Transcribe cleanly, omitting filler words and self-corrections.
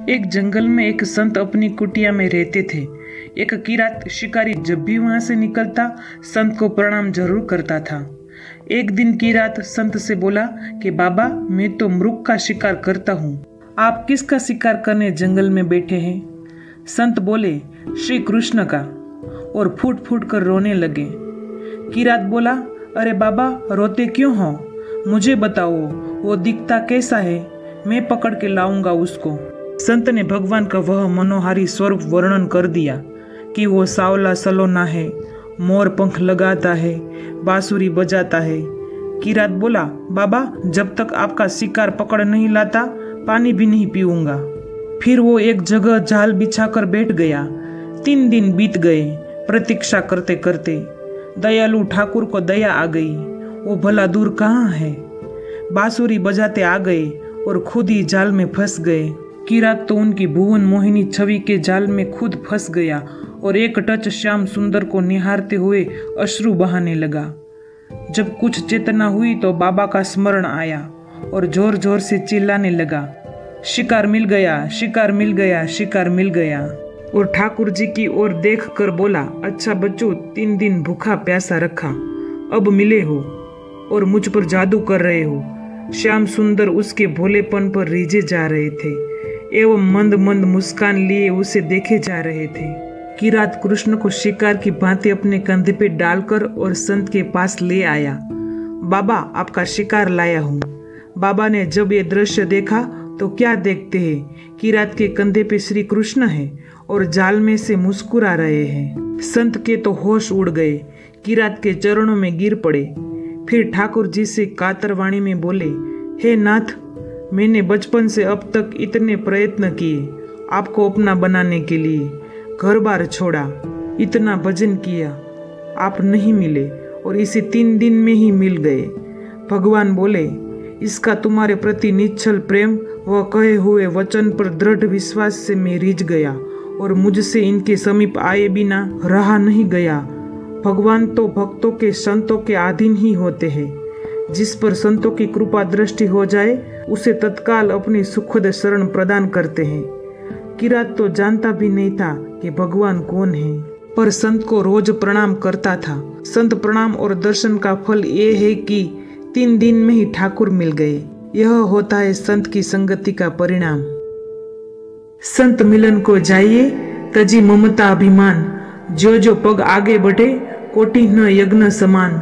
एक जंगल में एक संत अपनी कुटिया में रहते थे। एक किरात शिकारी जब भी वहां से निकलता संत को प्रणाम जरूर करता था। एक दिन किरात संत से बोला कि बाबा, मैं तो मृग का शिकार करता हूँ, आप किसका शिकार करने जंगल में बैठे हैं? संत बोले, श्री कृष्ण का, और फूट फूट कर रोने लगे। किरात बोला, अरे बाबा, रोते क्यों हो? मुझे बताओ, वो दिखता कैसा है? मैं पकड़ के लाऊंगा उसको। संत ने भगवान का वह मनोहारी स्वरूप वर्णन कर दिया कि वो सावला सलोना है, मोर पंख लगाता है, बांसुरी बजाता है। किरात बोला, बाबा, जब तक आपका शिकार पकड़ नहीं लाता पानी भी नहीं पीऊंगा। फिर वो एक जगह जाल बिछाकर बैठ गया। 3 दिन बीत गए प्रतीक्षा करते करते। दयालु ठाकुर को दया आ गई, वो भला दूर कहाँ है? बांसुरी बजाते आ गए और खुद ही जाल में फंस गए। किरात तो उनकी भुवन मोहिनी छवि के जाल में खुद फंस गया और एक टच श्याम सुंदर को निहारते हुए अश्रु बहाने लगा। जब कुछ चेतना हुई तो बाबा का स्मरण आया और जोर जोर से चिल्लाने लगा, शिकार मिल गया, शिकार मिल गया, शिकार मिल गया। और ठाकुर जी की ओर देख कर बोला, अच्छा बच्चों, 3 दिन भूखा प्यासा रखा, अब मिले हो और मुझ पर जादू कर रहे हो। श्याम सुंदर उसके भोलेपन पर रीझे जा रहे थे एवं मंद मंद मुस्कान लिए उसे देखे जा रहे थे। किरात कृष्ण को शिकार की भांति अपने कंधे पे डालकर और संत के पास ले आया। बाबा, आपका शिकार लाया हूँ। बाबा ने जब ये दृश्य देखा तो क्या देखते हैं, किरात के कंधे पे श्री कृष्ण है और जाल में से मुस्कुरा रहे हैं। संत के तो होश उड़ गए, किरात के चरणों में गिर पड़े। फिर ठाकुर जी से कातर वाणी में बोले, हे नाथ, मैंने बचपन से अब तक इतने प्रयत्न किए आपको अपना बनाने के लिए, घर बार छोड़ा, इतना भजन किया, आप नहीं मिले और इसे 3 दिन में ही मिल गए। भगवान बोले, इसका तुम्हारे प्रति निश्चल प्रेम व कहे हुए वचन पर दृढ़ विश्वास से मैं रिझ गया और मुझसे इनके समीप आए बिना रहा नहीं गया। भगवान तो भक्तों के, संतों के अधीन ही होते हैं। जिस पर संतों की कृपा दृष्टि हो जाए उसे तत्काल अपनी सुखद शरण प्रदान करते हैं। किरात तो जानता भी नहीं था कि भगवान कौन है, पर संत को रोज प्रणाम करता था। संत प्रणाम और दर्शन का फल ये है कि 3 दिन में ही ठाकुर मिल गए। यह होता है संत की संगति का परिणाम। संत मिलन को जाइए, तजी ममता अभिमान, जो जो पग आगे बढ़े कोटि न यज्ञ समान।